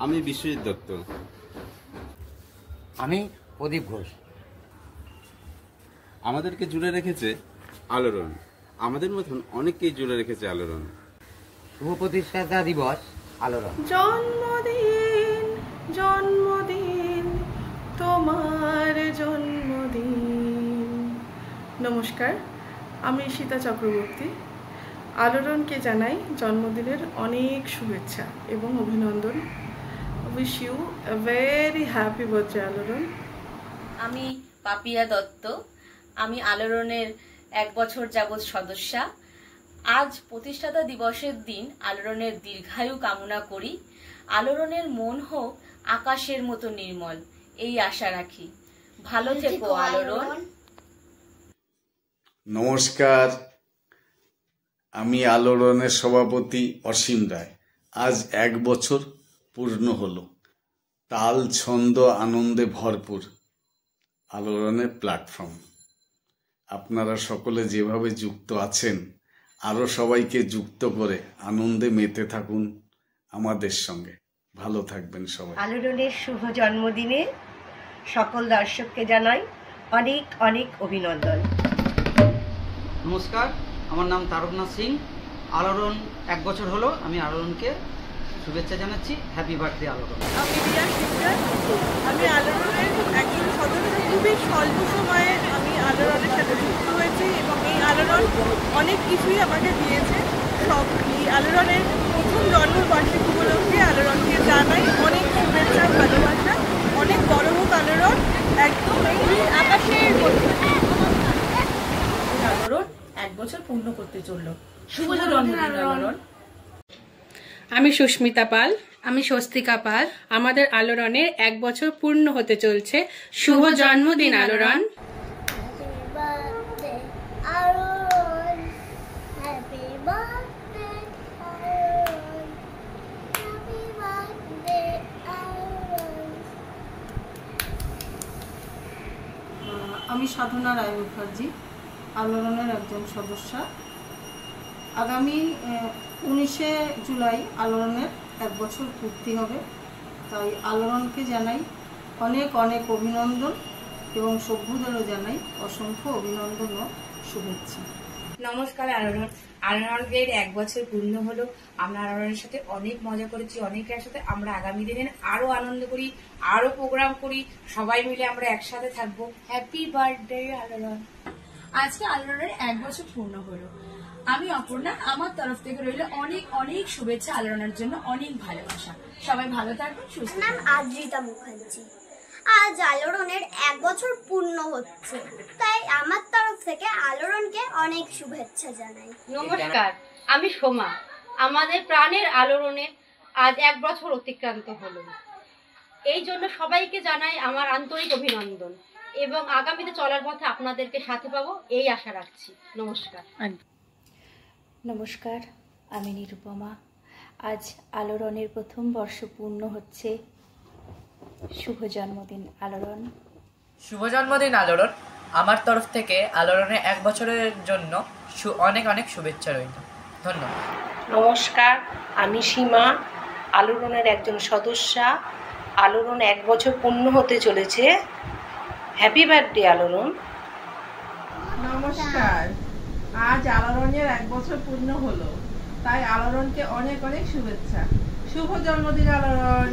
আমি বিশ্বজিৎ দত্ত। আমি প্রদীপ ঘোষ। আমাদেরকে জুড়ে রেখেছে আলোড়ন, আমাদের মতন অনেককেই জুড়ে রেখেছে আলোড়ন। শুভ প্রতিষ্ঠাতা দিবস আলোড়ন। জন্মদিন জন্মদিন তোমার জন্মদিন। নমস্কার, আমি সীতা চক্রবর্তী। আলোড়নকে জানাই জন্মদিনের অনেক শুভেচ্ছা এবং অভিনন্দন। Wish you a very happy birthday Aloron. আমি পাপিয়া দত্ত। আমি আলোড়নের 1 বছর যাবৎ সদস্যা। আজ প্রতিষ্ঠাতা দিবসের দিন আলোড়নের দীর্ঘায়ু কামনা করি। আলোড়নের মন হোক আকাশের মতো নির্মল, এই আশা রাখি। ভালো থেকো আলোড়ন। নমস্কার, আমি আলোড়নের সভাপতি অসীম রায়। আজ 1 বছর পূর্ণ হলো। তাল ছন্দ আনন্দে ভরপুর আলোড়নের প্ল্যাটফর্ম। আপনারা সকলে যেভাবে যুক্ত আছেন, আরো সবাইকে যুক্ত করে আনন্দে মেতে থাকুন আমাদের সঙ্গে। ভালো থাকবেন সবাই। আলোড়নের শুভ জন্মদিনে সকল দর্শককে জানাই অনেক অনেক অভিনন্দন। নমস্কার, আমার নাম তারকনাথ সিং। আলোড়ন 1 বছর হলো, আমি আলোড়নকে শুভেচ্ছা জানাচ্ছি। Happy birthday Aloron. আমি রিয়া শিকদার। আমি আলোড়নের একজন সদস্য। খুবই স্বল্প সময়ে আমি আলোড়নের সাথে যুক্ত হয়েছি এবং এই আলোড়ন অনেক কিছুই আমাকে দিয়েছে। সব এই আলোড়নের প্রথম জন্মবার্ষিকী উপলক্ষে আলোড়নকে জানাই অনেক শুভেচ্ছা, ভালোবাসা। অনেক বড় হোক আলোড়ন, একদম এই আকাশের মধ্যে। আলোড়ন 1 বছর পূর্ণ করতে চলল। শুভ জন্মদিন আলোড়ন। আমি সুস্মিতা পাল। আমি স্বস্তিকা পাল। আমাদের আলোড়নের 1 বছর পূর্ণ হতে চলছে। শুভ জন্মদিন আলোড়ন। আমি সাধনা রায় মুখার্জি, আলোড়নের একজন সদস্যা। আগামী 19শে জুলাই আলোড়নের 1 বছর পূর্তি হবে, তাই আলোড়নকে জানাই অনেক অনেক অভিনন্দন এবং সভ্যদেরও জানাই অসংখ্য অভিনন্দন ও শুভেচ্ছা। নমস্কার আলোড়ন। আলোড়নের 1 বছর পূর্ণ হলো। আমরা আলোড়নের সাথে অনেক মজা করেছি, অনেকের সাথে আমরা আগামী দিনে আরো আনন্দ করি, আরো প্রোগ্রাম করি, সবাই মিলে আমরা একসাথে থাকবো। হ্যাপি বার্থডে আলোড়ন। আজকে আলোড়নের 1 বছর পূর্ণ হলো। আমি অপর্ণা, আমার তরফ থেকে রইল অনেক অনেক শুভেচ্ছা। আলোড়নের জন্য অনেক ভালোবাসা। সবাই ভালো থাকবেন, সুস্থ থাকবেন। নাম আদ্রিতা মুখার্জি। আজ আলোড়নের 1 বছর পূর্ণ হচ্ছে, তাই আমার তরফ থেকে আলোড়নকে অনেক শুভেচ্ছা জানাই। নমস্কার, আমি সোমা। আমাদের প্রাণের আলোড়নের আজ 1 বছর অতিক্রান্ত হলো। এই জন্য সবাইকে জানাই আমার আন্তরিক অভিনন্দন এবং আগামীতে চলার পথে আপনাদেরকে সাথে পাবো, এই আশা রাখছি। নমস্কার। নমস্কার, আমি নিরুপমা। আজ আলোড়নের 1ম বর্ষ পূর্ণ হচ্ছে। শুভ জন্মদিন আলোড়ন। শুভ জন্মদিন আলোড়ন। আমার তরফ থেকে আলোড়নের 1 বছরের জন্য অনেক অনেক শুভেচ্ছা রইল। ধন্যবাদ। নমস্কার, আমি সীমা, আলোড়নের একজন সদস্যা। আলোড়ন 1 বছর পূর্ণ হতে চলেছে। হ্যাপি বার্থডে আলোড়ন। নমস্কার, আজ আলোড়নের 1 বছর পূর্ণ হলো, তাই আলোড়নকে অনেক অনেক শুভেচ্ছা। শুভ জন্মদিন আলোড়ন।